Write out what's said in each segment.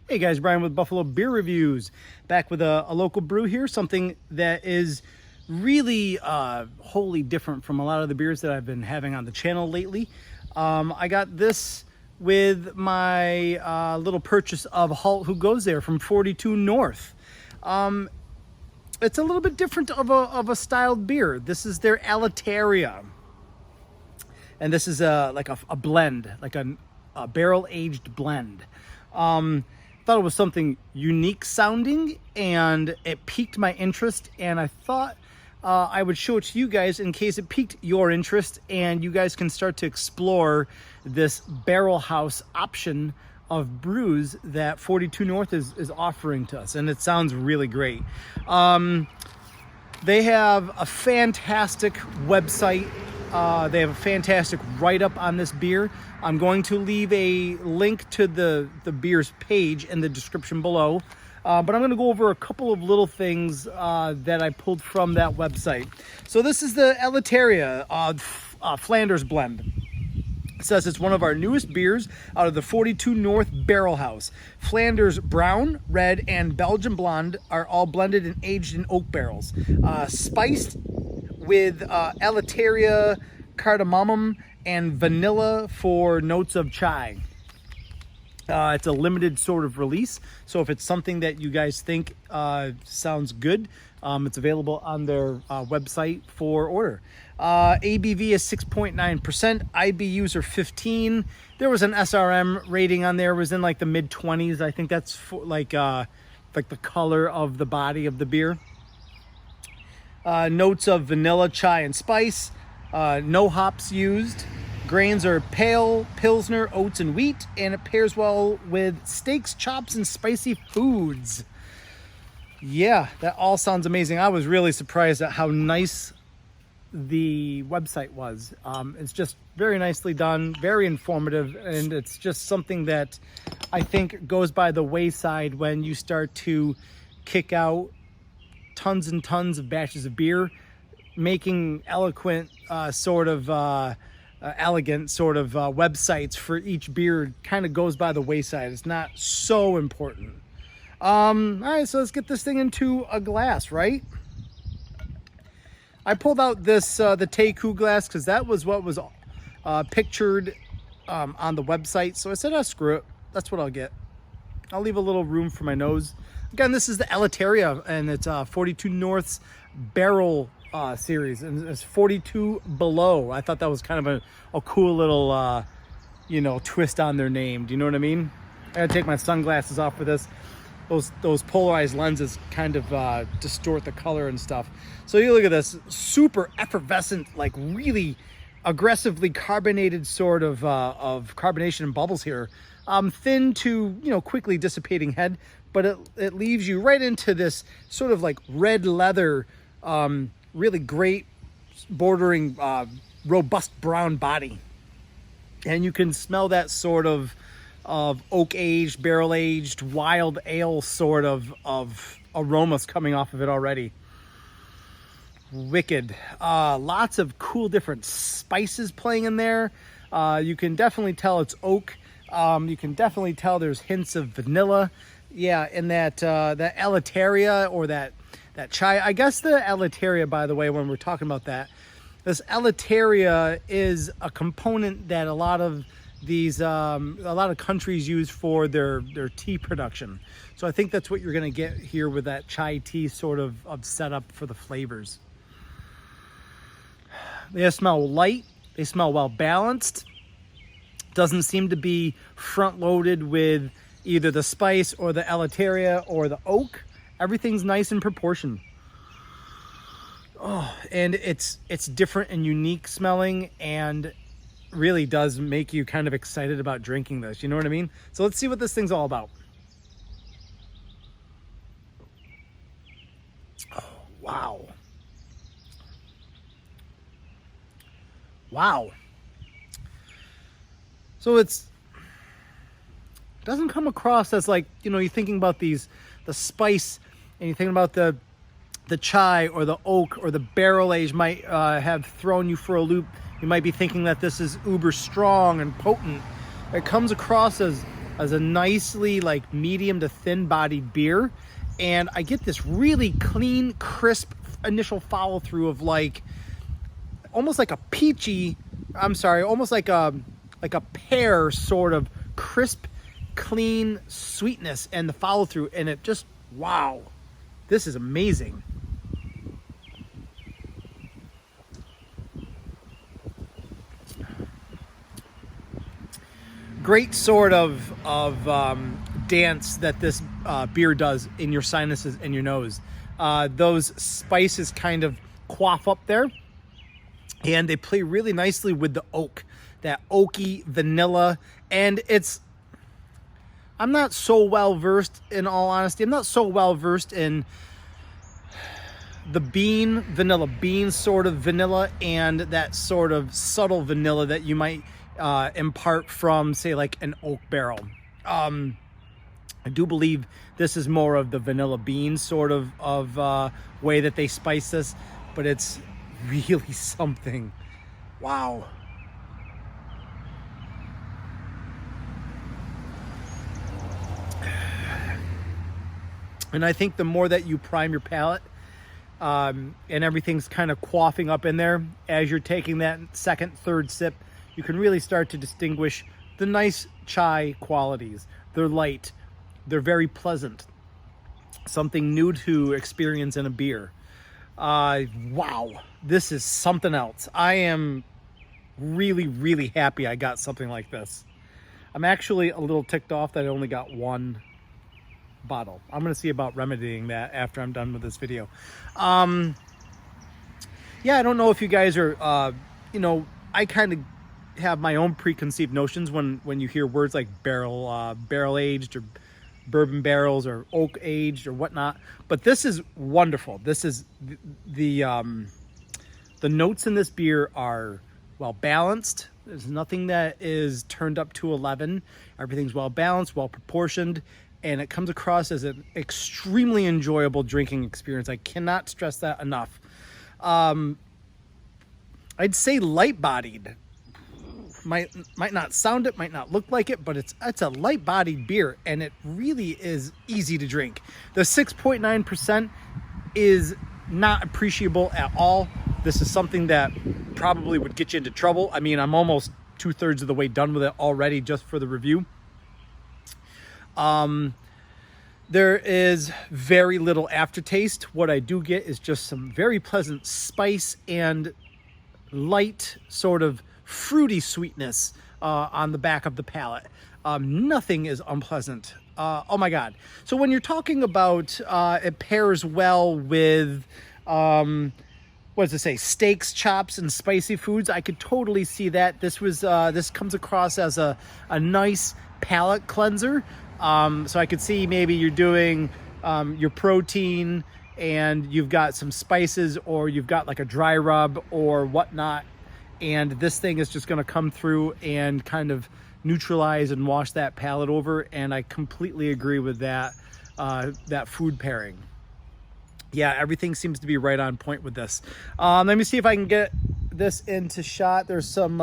Hey guys, Brian with Buffalo Beer Reviews, back with a local brew here, something that is really wholly different from a lot of the beers that I've been having on the channel lately. I got this with my little purchase of Halt Who Goes There from 42 North. It's a little bit different of a styled beer. This is their Elettaria. And this is like a blend, like a barrel-aged blend. Thought it was something unique sounding, and it piqued my interest, and I thought I would show it to you guys in case it piqued your interest and you guys can start to explore this barrel house option of brews that 42 North is offering to us, and it sounds really great. They have a fantastic website. They have a fantastic write-up on this beer. I'm going to leave a link to the beer's page in the description below. But I'm going to go over a couple of little things that I pulled from that website. So this is the Elettaria Flanders blend. It says it's one of our newest beers out of the 42 North Barrel House. Flanders Brown, Red, and Belgian Blonde are all blended and aged in oak barrels. Spiced with Elettaria, cardamom, and vanilla for notes of chai. It's a limited sort of release, so if it's something that you guys think sounds good, it's available on their website for order. ABV is 6.9%, IBUs are 15. There was an SRM rating on there, it was in like the mid-20s. I think that's for, like the color of the body of the beer. Notes of vanilla, chai, and spice. No hops used. Grains are pale, pilsner, oats, and wheat, and it pairs well with steaks, chops, and spicy foods. Yeah, that all sounds amazing. I was really surprised at how nice the website was. It's just very nicely done, very informative, and it's just something that I think goes by the wayside when you start to kick out tons and tons of batches of beer. Making eloquent elegant sort of websites for each beer kind of goes by the wayside. It's not so important. All right, so let's get this thing into a glass, right? I pulled out this the Teku glass because that was what was pictured on the website. So I said, screw it. That's what I'll get. I'll leave a little room for my nose. Again, this is the Elettaria, and it's 42 North's barrel series, and it's 42 below. I thought that was kind of a cool little twist on their name. Do you know what I mean? I gotta take my sunglasses off for this. Those polarized lenses kind of distort the color and stuff. So you look at this super effervescent, like really aggressively carbonated sort of carbonation and bubbles here. Thin to quickly dissipating head, but it leaves you right into this sort of like red leather, really great bordering robust brown body, and you can smell that sort of oak aged, barrel aged, wild ale sort of aromas coming off of it already. Wicked. Lots of cool different spices playing in there. You can definitely tell it's oak. You can definitely tell there's hints of vanilla. Yeah, and that Elettaria or that chai. I guess the Elettaria, by the way, when we're talking about that, this Elettaria is a component that a lot of countries use for their tea production. So I think that's what you're going to get here with that chai tea sort of setup for the flavors. They smell light. They smell well balanced. Doesn't seem to be front loaded with either the spice or the Elettaria or the oak. Everything's nice in proportion. Oh, and it's different and unique smelling, and really does make you kind of excited about drinking this. You know what I mean? So let's see what this thing's all about. Oh, wow. Wow. So it doesn't come across as like, you're thinking about the spice, and you're thinking about the chai or the oak or the barrel age might have thrown you for a loop. You might be thinking that this is uber strong and potent. It comes across as as a nicely like medium to thin bodied beer. And I get this really clean, crisp initial follow through of like almost like a peachy, almost like a pear sort of crisp, clean sweetness and the follow through. And it just, wow, this is amazing. Great sort of dance that this beer does in your sinuses and your nose. Those spices kind of quaff up there, and they play really nicely with the oak, that oaky vanilla. And I'm not so well versed, in all honesty. I'm not so well versed in the vanilla bean sort of vanilla, and that sort of subtle vanilla that you might impart from, say, like an oak barrel. I do believe this is more of the vanilla bean sort of way that they spice this, but it's really something. Wow. And I think the more that you prime your palate, and everything's kind of quaffing up in there as you're taking that second, third sip, you can really start to distinguish the nice chai qualities. They're light. They're very pleasant. Something new to experience in a beer. Wow, this is something else. I am really, really happy I got something like this. I'm actually a little ticked off that I only got one bottle. I'm going to see about remedying that after I'm done with this video. Yeah, I don't know if you guys are, I kind of have my own preconceived notions when you hear words like barrel aged or bourbon barrels or oak aged or whatnot, but this is wonderful. This is the notes in this beer are well balanced. There's nothing that is turned up to 11. Everything's well balanced, well proportioned, and it comes across as an extremely enjoyable drinking experience. I cannot stress that enough. I'd say light bodied. Might not sound it, might not look like it, but it's a light-bodied beer, and it really is easy to drink. The 6.9% is not appreciable at all. This is something that probably would get you into trouble. I mean, I'm almost 2/3 of the way done with it already just for the review. There is very little aftertaste. What I do get is just some very pleasant spice and light sort of fruity sweetness on the back of the palate. Nothing is unpleasant. Oh my God. So when you're talking about it pairs well with, what does it say? Steaks, chops, and spicy foods. I could totally see that. This comes across as a nice palate cleanser. So I could see maybe you're doing your protein and you've got some spices, or you've got like a dry rub or whatnot. And this thing is just going to come through and kind of neutralize and wash that palate over. And I completely agree with that food pairing. Yeah, everything seems to be right on point with this. Let me see if I can get this into shot. There's some,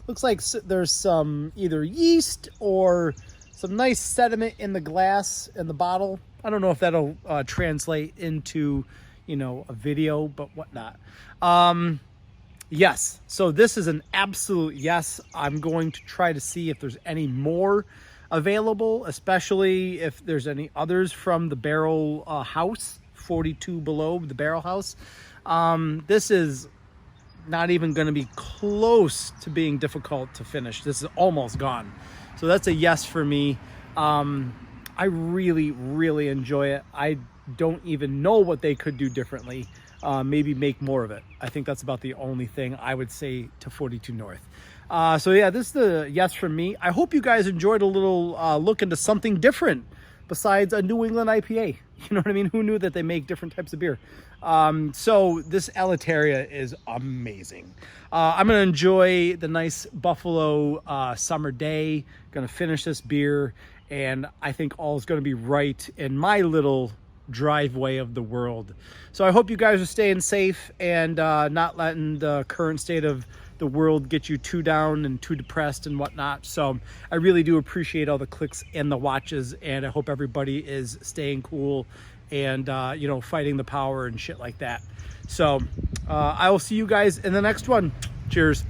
looks like there's some either yeast or some nice sediment in the glass in the bottle. I don't know if that'll translate into, a video, but whatnot. Yes, so this is an absolute yes. I'm going to try to see if there's any more available, especially if there's any others from the Barrel House, 42 Below, the Barrel House. This is not even going to be close to being difficult to finish. This is almost gone. So that's a yes for me. I really, really enjoy it. I don't even know what they could do differently. Maybe make more of it. I think that's about the only thing I would say to 42 North. So yeah, this is the yes from me. I hope you guys enjoyed a little look into something different besides a New England IPA. You know what I mean? Who knew that they make different types of beer? So this Elettaria is amazing. I'm going to enjoy the nice Buffalo summer day. Going to finish this beer, and I think all is going to be right in my little driveway of the world. So I hope you guys are staying safe and not letting the current state of the world get you too down and too depressed and whatnot. So I really do appreciate all the clicks and the watches, and I hope everybody is staying cool and you know, fighting the power and shit like that. So I will see you guys in the next one. Cheers.